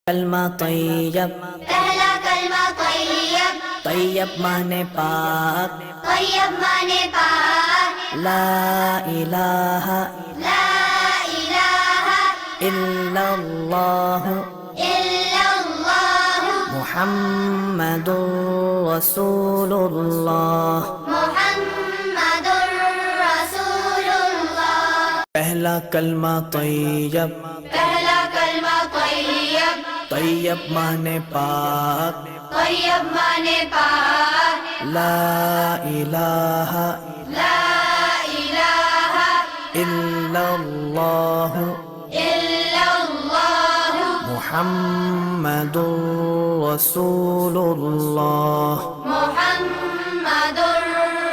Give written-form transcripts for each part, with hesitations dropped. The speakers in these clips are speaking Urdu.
کلمہ طیب، پہلا کلمہ طیب، طیب مانے پاک، طیب مانے پاک، لا الہ لا الہ الا اللہ الا اللہ محمد رسول اللہ۔ محمد رسول اللہ۔ پہلا کلمہ طیب، پہلا کلمہ طیب، طیب مانے پاک، طیب مانے پاک، لا الہ لا الہ الا اللہ الا اللہ محمد رسول اللہ۔ محمد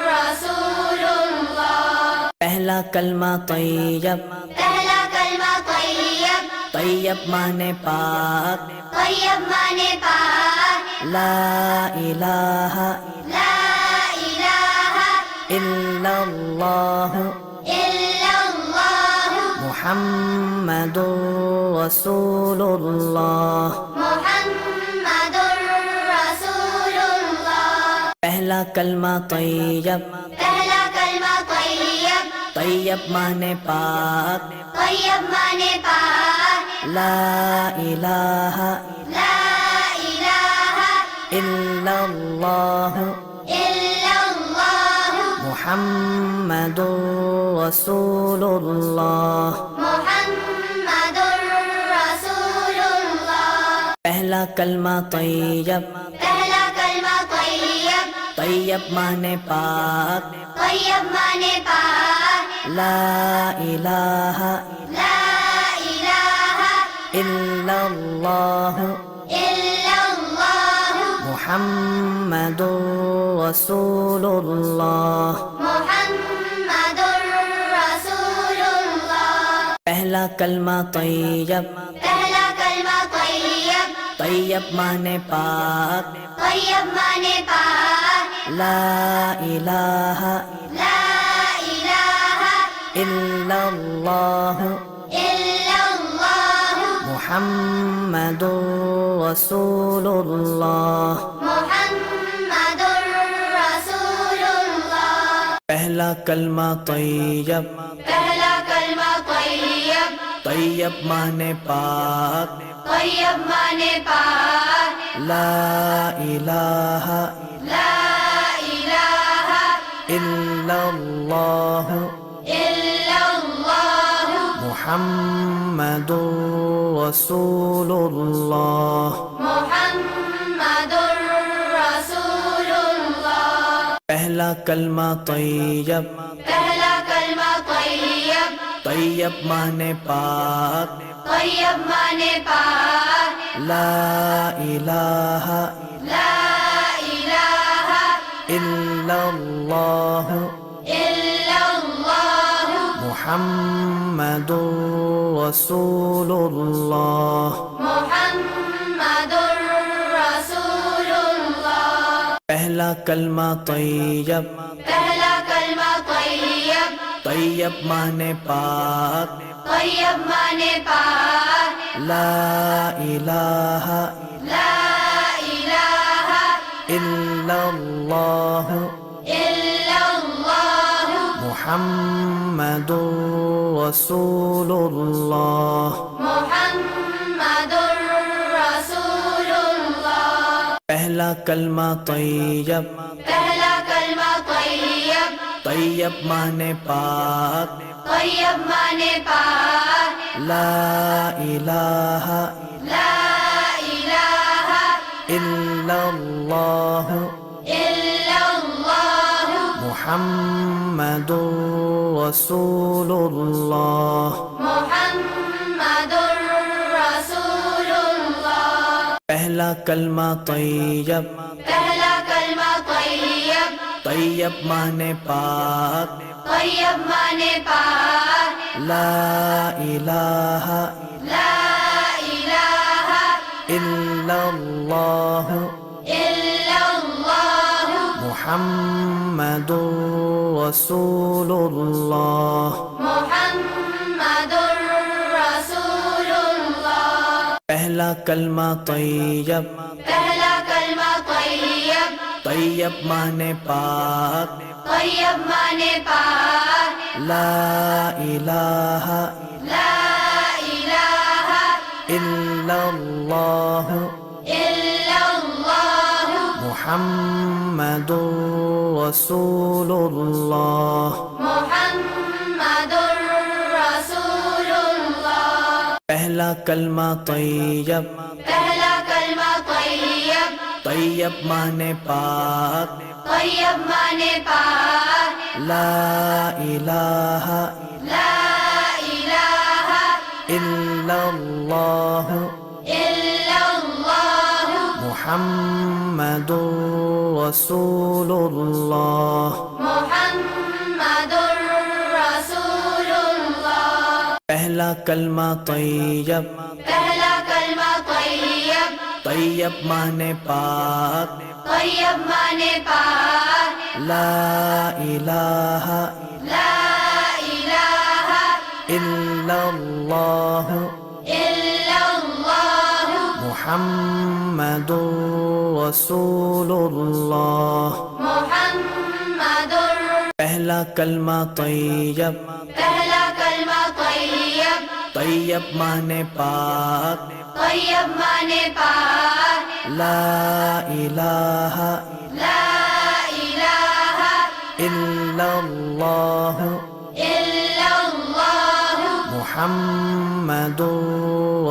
رسول اللہ۔ پہلا کلمہ طیب، پہلا کلمہ طیب، طیب مانے پاک، طیب مانے پاک، لا الہ لا الہ الا اللہ الا اللہ محمد رسول اللہ۔ محمد رسول اللہ۔ پہلا کلمہ طیب، پہلا کلمہ طیب، طیب مانے پاک، طیب مانے پاک، لا الہ لا الہ الا اللہ الا اللہ محمد رسول اللہ۔ محمد رسول اللہ۔ پہلا کلمہ طیب، پہلا کلمہ طیب، طیب مانے پاک، طیب مانے پاک، لا الہ لا الہ الا اللہ الا اللہ محمد رسول اللہ۔ محمد رسول اللہ۔ پہلا کلمہ طیب، پہلا کلمہ طیب، طیب مانے پاک، طیب مانے پاک، لا الہ لا الہ الا اللہ الا اللہ محمد رسول اللہ۔ محمد رسول اللہ۔ پہلا کلمہ طیب، پہلا کلمہ طیب، طیب مانے پاک، طیب مانے پاک، لا الہ لا الہ الا اللہ الا اللہ محمد رسول اللہ۔ محمد رسول اللہ۔ پہلا کلمہ طیب، پہلا کلمہ طیب، طیب مانے پاک، طیب مانے پاک، لا الہ لا الہ الا اللہ الا اللہ محمد رسول اللہ۔ محمد رسول اللہ۔ پہلا کلمہ طیب، پہلا کلمہ طیب، طیب مانے پاک، طیب مانے پاک، لا الہ لا الہ الا اللہ الا اللہ محمد رسول اللہ۔ محمد رسول اللہ۔ پہلا کلمہ طیب، پہلا کلمہ طیب، طیب مانے پاک، طیب مانے پاک، لا الہ لا الہ الا اللہ الا اللہ محمد رسول اللہ۔ محمد رسول اللہ۔ پہلا کلمہ طیب، پہلا کلمہ طیب، طیب مانے پاک، طیب مانے پاک، لا الہ لا الہ الا اللہ الا اللہ محمد رسول اللہ۔ محمد رسول اللہ۔ پہلا کلمہ طیب، پہلا کلمہ طیب، طیب مانے پاک، طیب مانے پاک، لا الہ لا الہ الا اللہ الا اللہ محمد رسول اللہ۔ محمد رسول اللہ۔ پہلا کلمہ طیب، پہلا کلمہ طیب، طیب مانے پاک، طیب مانے پاک، لا الہ لا الہ الا اللہ الا اللہ محمد رسول اللہ۔ محمد رسول اللہ۔ پہلا کلمہ طیب، پہلا کلمہ طیب، طیب مانے پاک، طیب مانے پاک، لا الہ لا الہ الا اللہ الا اللہ محمد رسول اللہ۔ محمد۔ پہلا کلمہ طیب، پہلا کلمہ طیب، طیب مانے پاک، طیب مانے پاک، لا الہ لا الہ الا اللہ الا اللہ محمد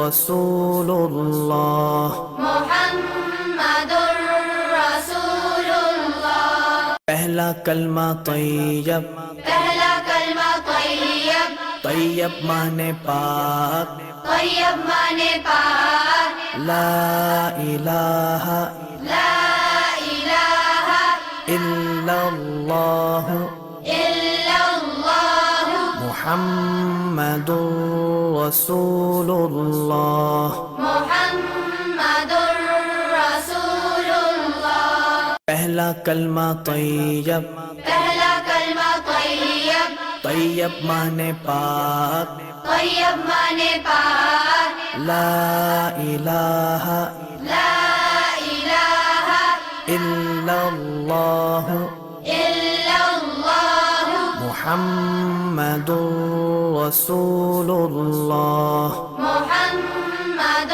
رسول اللہ۔ محمد رسول اللہ۔ پہلا کلمہ طیب، پہلا کلمہ طیب، طیب مانے پاک، طیب مانے پاک، لا الہ لا الہ الا اللہ الا اللہ محمد رسول اللہ۔ محمد رسول اللہ۔ پہلا کلمہ طیب، پہلا کلمہ طیب، طیب مانے پاک، طیب مانے پاک، لا الہ لا الہ الا اللہ الا اللہ محمد رسول اللہ۔ محمد